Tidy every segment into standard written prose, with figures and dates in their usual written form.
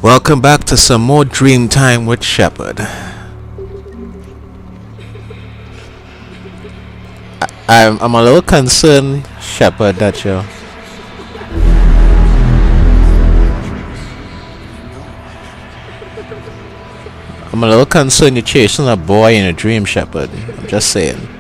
Welcome back to some more Dream Time with Shepard. I'm a little concerned, Shepard, that I'm a little concerned you're chasing a boy in a dream, Shepard. I'm just saying.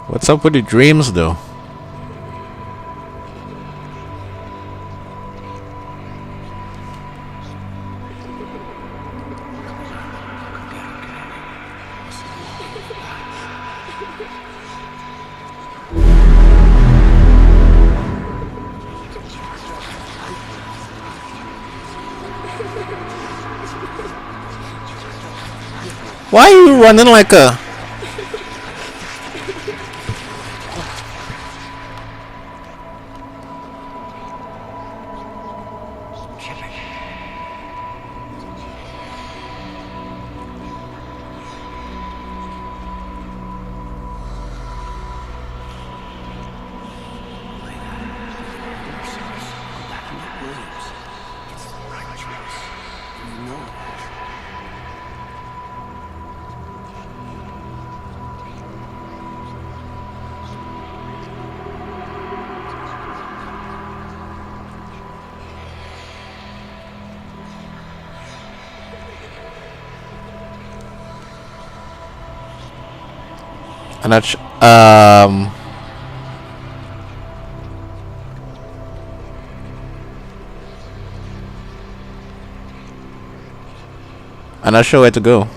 What's up with the dreams, though? Why are you running like a... I'm not I'm not sure where to go.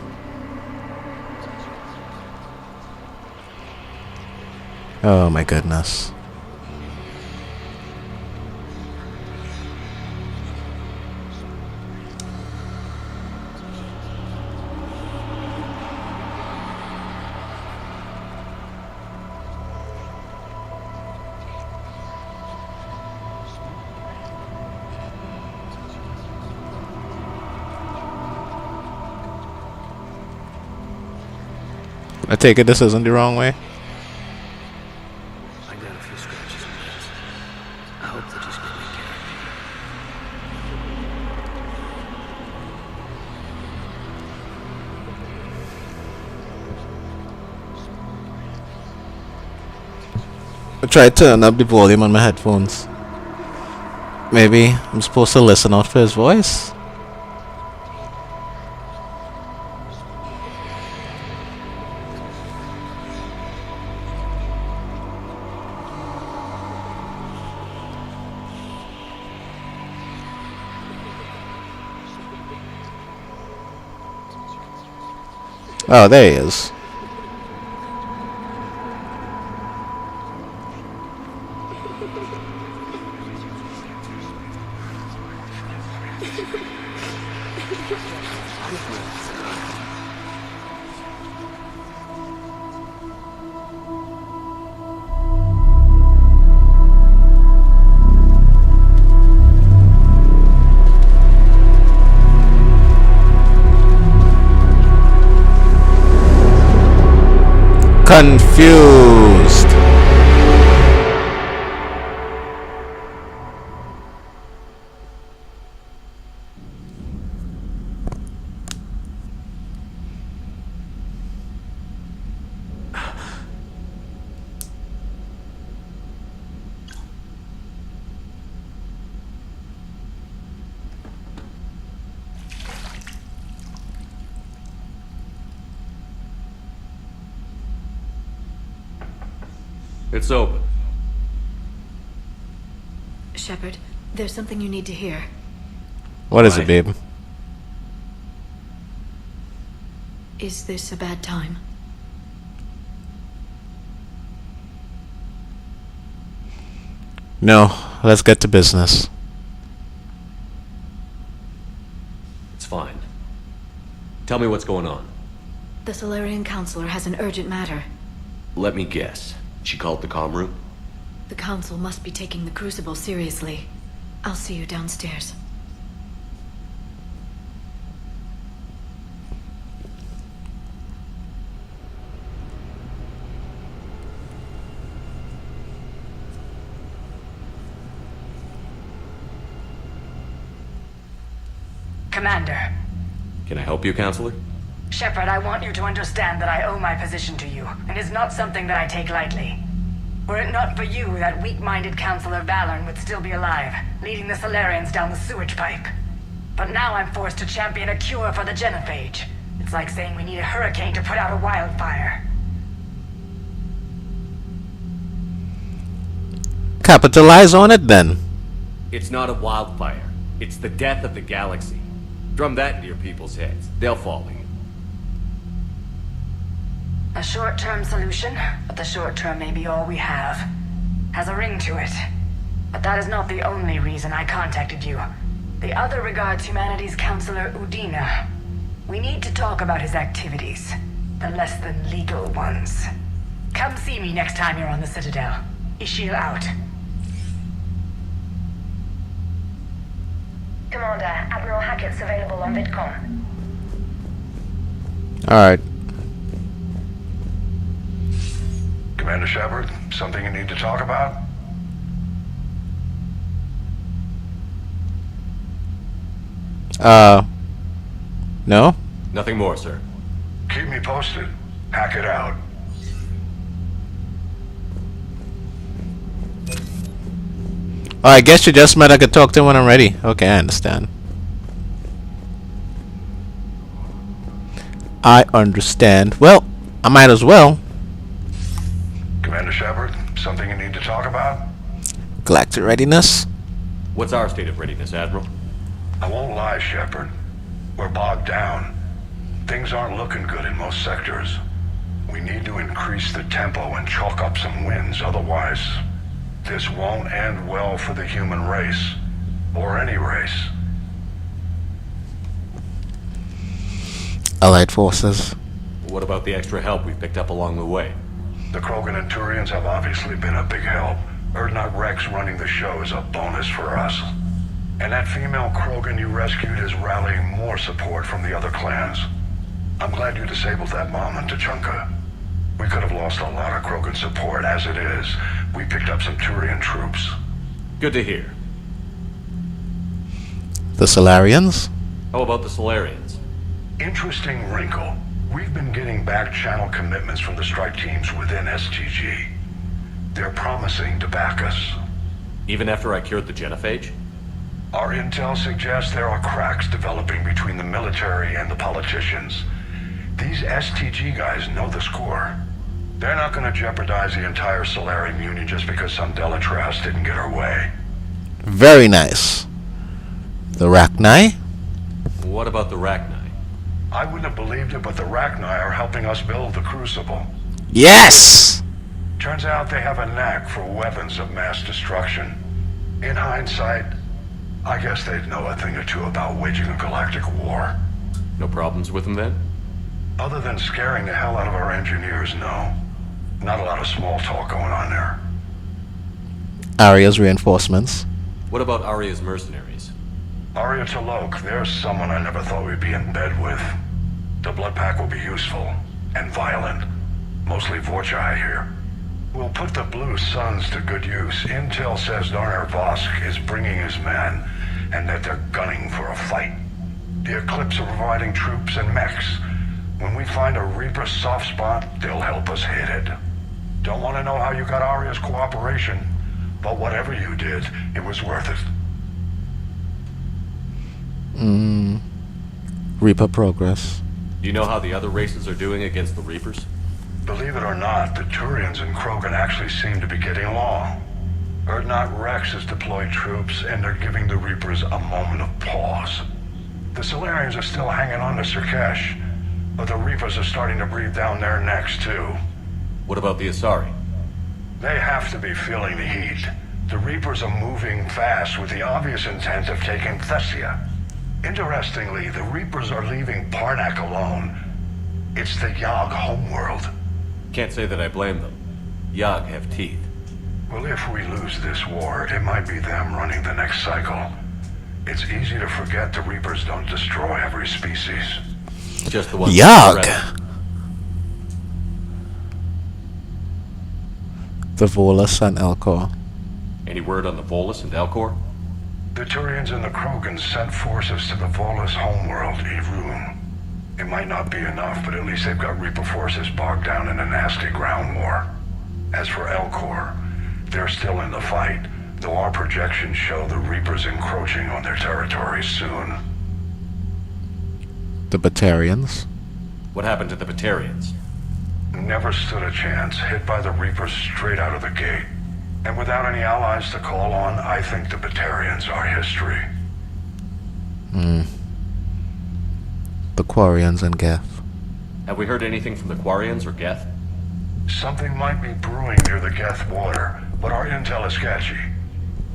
Oh my goodness. I take it this isn't the wrong way. I got a few scratches on this. I hope they just get me I tried to turn up the volume on my headphones. Maybe I'm supposed to listen out for his voice? Oh, there he is. Confused. It's open. Shepard, there's something you need to hear. What is it, babe? Is this a bad time? No, let's get to business. It's fine. Tell me what's going on. The Solarian Counselor has an urgent matter. Let me guess. She called the comm room? The Council must be taking the Crucible seriously. I'll see you downstairs. Commander. Can I help you, Counselor? Shepard, I want you to understand that I owe my position to you, and it's not something that I take lightly. Were it not for you, that weak-minded Counselor Valorn would still be alive, leading the Solarians down the sewage pipe. But now I'm forced to champion a cure for the genophage. It's like saying we need a hurricane to put out a wildfire. Capitalize on it then. It's not a wildfire. It's the death of the galaxy. Drum that into your people's heads. They'll follow you. A short-term solution, but the short term may be all we have. Has a ring to it. But that is not the only reason I contacted you. The other regards humanity's Counselor Udina. We need to talk about his activities. The less than legal ones. Come see me next time you're on the Citadel. Ishil out. Commander, Admiral Hackett's available on VidCom. Alright. Commander Shepard, something you need to talk about? No? Nothing more, sir. Keep me posted. Hackett out. Oh, I guess you just meant I could talk to him when I'm ready. Okay, I understand. I understand. Well, I might as well. Commander Shepard, something you need to talk about? Galactic readiness? What's our state of readiness, Admiral? I won't lie, Shepard. We're bogged down. Things aren't looking good in most sectors. We need to increase the tempo and chalk up some wins, otherwise this won't end well for the human race. Or any race. Allied forces. What about the extra help we picked up along the way? The Krogan and Turians have obviously been a big help. Urdnot Rex running the show is a bonus for us. And that female Krogan you rescued is rallying more support from the other clans. I'm glad you disabled that bomb on Tuchanka. We could have lost a lot of Krogan support. As it is, we picked up some Turian troops. Good to hear. The Solarians? How about the Solarians? Interesting wrinkle. We've been getting back-channel commitments from the strike teams within STG. They're promising to back us. Even after I cured the genophage? Our intel suggests there are cracks developing between the military and the politicians. These STG guys know the score. They're not going to jeopardize the entire Solarian Union just because some Delatras didn't get her way. Very nice. The Rachni? What about the Rachni? I wouldn't have believed it, but the Rachni are helping us build the Crucible. Yes! Turns out they have a knack for weapons of mass destruction. In hindsight, I guess they'd know a thing or two about waging a galactic war. No problems with them then? Other than scaring the hell out of our engineers, no. Not a lot of small talk going on there. Aria's reinforcements. What about Aria's mercenaries? Aria T'Loak, there's someone I never thought we'd be in bed with. The blood pack will be useful. And violent. Mostly Vorcha here. We'll put the Blue Suns to good use. Intel says Darner Vosk is bringing his men, and that they're gunning for a fight. The Eclipse are providing troops and mechs. When we find a Reaper soft spot, they'll help us hit it. Don't want to know how you got Aria's cooperation, but whatever you did, it was worth it. Reaper progress. Do you know how the other races are doing against the Reapers? Believe it or not, the Turians and Krogan actually seem to be getting along. Urdnot Rex has deployed troops, and they're giving the Reapers a moment of pause. The Solarians are still hanging on to Surkesh, but the Reapers are starting to breathe down their necks too. What about the Asari? They have to be feeling the heat. The Reapers are moving fast with the obvious intent of taking Thessia. Interestingly, the Reapers are leaving Parnak alone. It's the Yogg homeworld. Can't say that I blame them. Yogg have teeth. Well, if we lose this war, it might be them running the next cycle. It's easy to forget the Reapers don't destroy every species. Just the ones. Yogg! The Volus and Elcor. Any word on the Volus and Elcor? The Turians and the Krogans sent forces to the Volus homeworld, Irun. It might not be enough, but at least they've got Reaper forces bogged down in a nasty ground war. As for Elcor, they're still in the fight, though our projections show the Reapers encroaching on their territory soon. The Batarians. What happened to the Batarians? Never stood a chance, hit by the Reapers straight out of the gate. And without any allies to call on, I think the Batarians are history. The Quarians and Geth. Have we heard anything from the Quarians or Geth? Something might be brewing near the Geth border, but our intel is sketchy.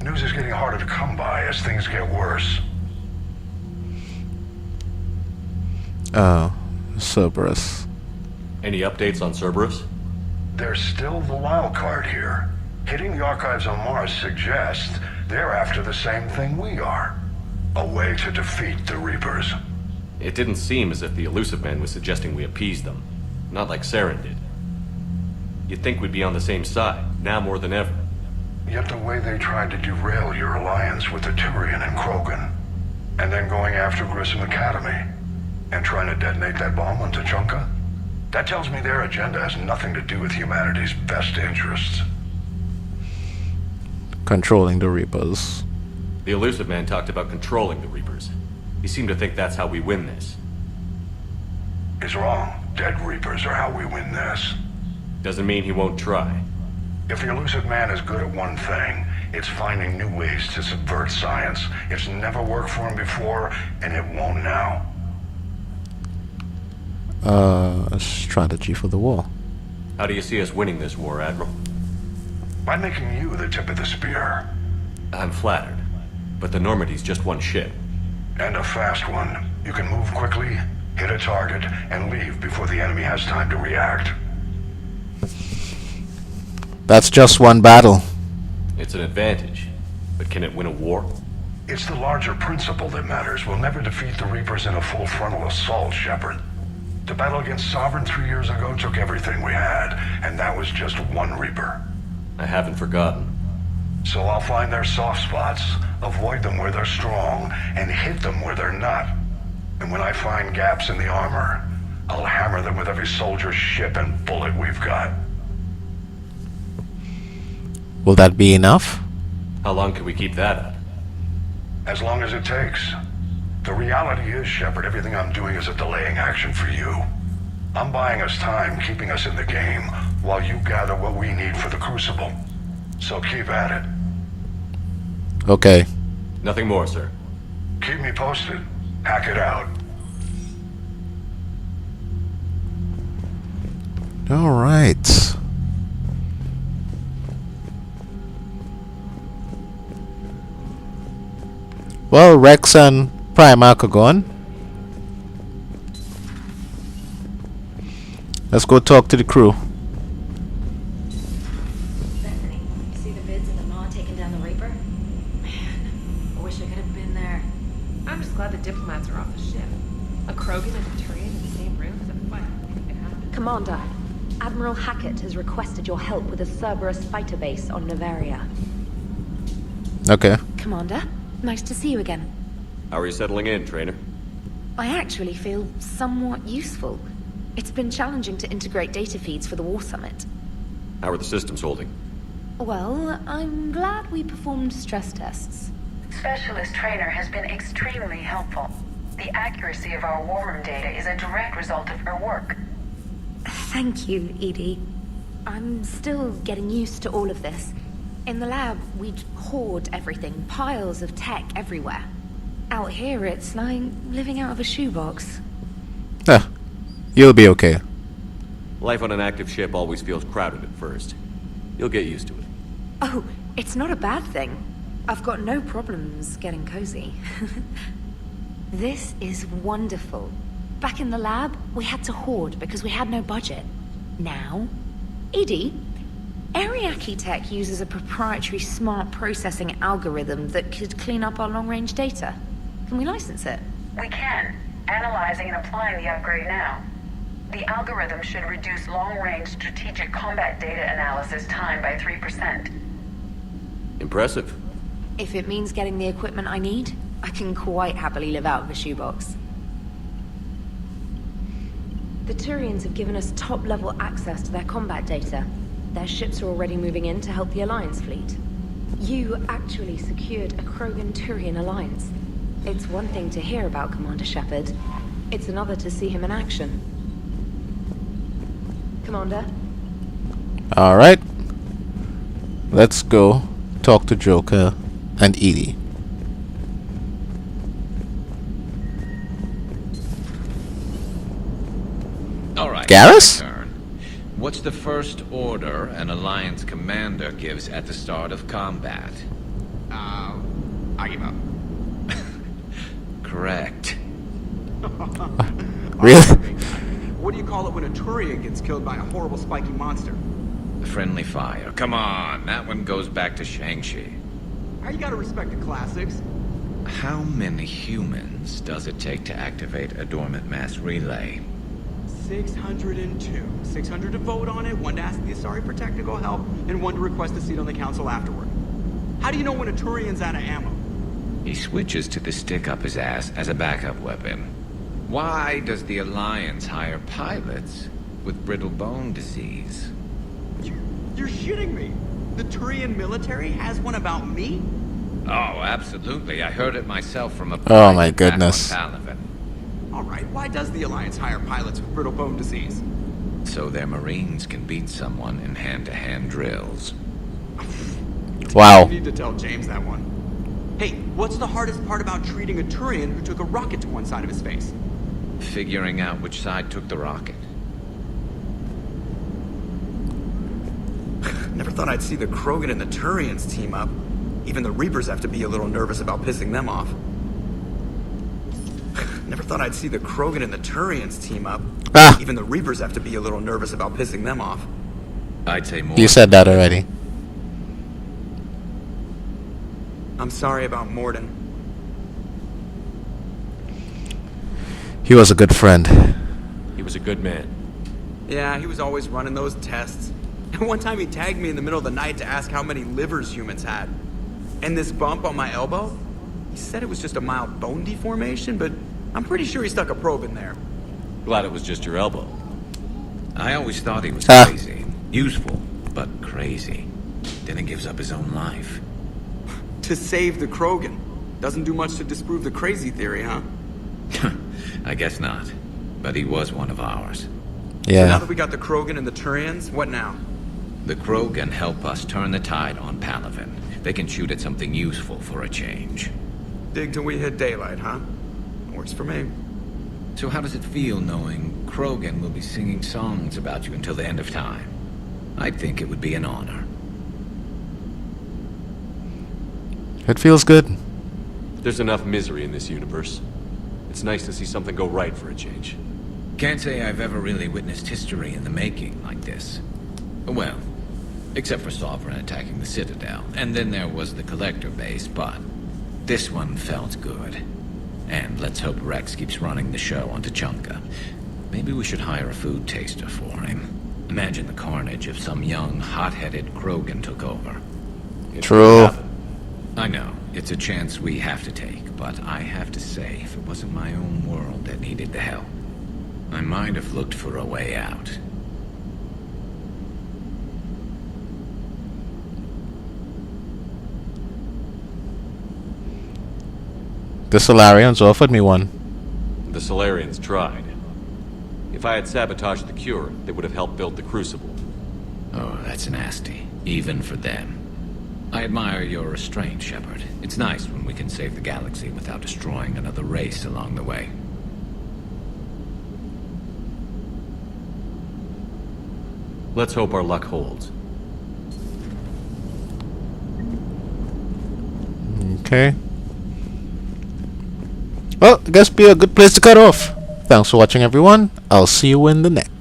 News is getting harder to come by as things get worse. Oh, Cerberus. Any updates on Cerberus? There's still the wild card here. Hitting the archives on Mars suggests they're after the same thing we are. A way to defeat the Reapers. It didn't seem as if the Illusive Man was suggesting we appease them. Not like Saren did. You'd think we'd be on the same side, now more than ever. Yet the way they tried to derail your alliance with the Turian and Krogan, and then going after Grissom Academy, and trying to detonate that bomb on Tuchanka, that tells me their agenda has nothing to do with humanity's best interests. Controlling the Reapers. The Illusive Man talked about controlling the Reapers. He seemed to think that's how we win this. He's wrong. Dead Reapers are how we win this. Doesn't mean he won't try. If the Illusive Man is good at one thing, it's finding new ways to subvert science. It's never worked for him before, and it won't now. Strategy for the war. How do you see us winning this war, Admiral? By making you the tip of the spear. I'm flattered, but the Normandy's just one ship. And a fast one. You can move quickly, hit a target, and leave before the enemy has time to react. That's just one battle. It's an advantage, but can it win a war? It's the larger principle that matters. We'll never defeat the Reapers in a full frontal assault, Shepard. The battle against Sovereign 3 years ago took everything we had, and that was just one Reaper. I haven't forgotten. So I'll find their soft spots, avoid them where they're strong, and hit them where they're not. And when I find gaps in the armor, I'll hammer them with every soldier, ship, and bullet we've got. Will that be enough? How long can we keep that up? As long as it takes. The reality is, Shepard, everything I'm doing is a delaying action for you. I'm buying us time, keeping us in the game, while you gather what we need for the Crucible. So keep at it. Okay. Nothing more, sir. Keep me posted. Hack it out. Alright. Well, Rex and Primarch are gone. Let's go talk to the crew. Bethany, you see the vids of the Maw taking down the Reaper? Man, I wish I could have been there. I'm just glad the diplomats are off the ship. A Krogan and a Turian in the same room is a fight. It happened. Commander, Admiral Hackett has requested your help with a Cerberus fighter base on Novaria. Okay. Commander, nice to see you again. How are you settling in, trainer? I actually feel somewhat useful. It's been challenging to integrate data feeds for the War Summit. How are the systems holding? Well, I'm glad we performed stress tests. Specialist Trainer has been extremely helpful. The accuracy of our war room data is a direct result of her work. Thank you, Edie. I'm still getting used to all of this. In the lab, we'd hoard everything, piles of tech everywhere. Out here, it's like living out of a shoebox. You'll be okay. Life on an active ship always feels crowded at first. You'll get used to it. Oh, it's not a bad thing. I've got no problems getting cozy. This is wonderful. Back in the lab, we had to hoard because we had no budget. Now, Edie, Ariake Tech uses a proprietary smart processing algorithm that could clean up our long-range data. Can we license it? We can. Analyzing and applying the upgrade now. The algorithm should reduce long-range strategic combat data analysis time by 3%. Impressive. If it means getting the equipment I need, I can quite happily live out of a shoebox. The Turians have given us top-level access to their combat data. Their ships are already moving in to help the Alliance fleet. You actually secured a Krogan-Turian alliance. It's one thing to hear about Commander Shepard. It's another to see him in action. Commander? Alright. Let's go talk to Joker and Edie. All right. Garrus? my turn. What's the first order an Alliance commander gives at the start of combat? I give up. Correct. Really? What do you call it when a Turian gets killed by a horrible spiky monster? Friendly fire. Come on, that one goes back to Shang-Chi. How you gotta respect the classics? How many humans does it take to activate a dormant mass relay? 602. 600 to vote on it, 1 to ask the Asari for technical help, and 1 to request a seat on the council afterward. How do you know when a Turian's out of ammo? He switches to the stick up his ass as a backup weapon. Why does the Alliance hire pilots with brittle bone disease? You're shitting me! The Turian military has one about me? Oh, absolutely. I heard it myself from a Oh my private back on goodness. Palaven. Alright, why does the Alliance hire pilots with brittle bone disease? So their Marines can beat someone in hand-to-hand drills. Wow. You need to tell James that one. Hey, what's the hardest part about treating a Turian who took a rocket to one side of his face? Figuring out which side took the rocket. Never thought I'd see the Krogan and the Turians team up. Even the Reapers have to be a little nervous about pissing them off. Never thought I'd see the Krogan and the Turians team up. Ah. Even the Reapers have to be a little nervous about pissing them off. I'd say more. You said that already. I'm sorry about Morden. He was a good friend. He was a good man. Yeah, he was always running those tests. And one time he tagged me in the middle of the night to ask how many livers humans had. And this bump on my elbow? He said it was just a mild bone deformation, but I'm pretty sure he stuck a probe in there. Glad it was just your elbow. I always thought he was Ah. crazy. Useful, but crazy. Then he gives up his own life. To save the Krogan. Doesn't do much to disprove the crazy theory, huh? I guess not. But he was one of ours. So now Yeah. that we got the Krogan and the Turians, what now? The Krogan help us turn the tide on Palaven. They can shoot at something useful for a change. Dig till we hit daylight, huh? Works for me. So how does it feel knowing Krogan will be singing songs about you until the end of time? I think it would be an honor. It feels good. There's enough misery in this universe. It's nice to see something go right for a change. Can't say I've ever really witnessed history in the making like this. Well, except for Sovereign attacking the Citadel, and then there was the Collector base, but this one felt good. And let's hope Rex keeps running the show on Tuchanka. Maybe we should hire a food taster for him. Imagine the carnage if some young, hot-headed Krogan took over. True. I know, it's a chance we have to take, but I have to say, if it wasn't my own world that needed the help, I might have looked for a way out. The Solarians offered me one. The Solarians tried. If I had sabotaged the cure, they would have helped build the Crucible. Oh, that's nasty, even for them. I admire your restraint, Shepard. It's nice when we can save the galaxy without destroying another race along the way. Let's hope our luck holds. Okay. Well, I guess be a good place to cut off. Thanks for watching, everyone. I'll see you in the next.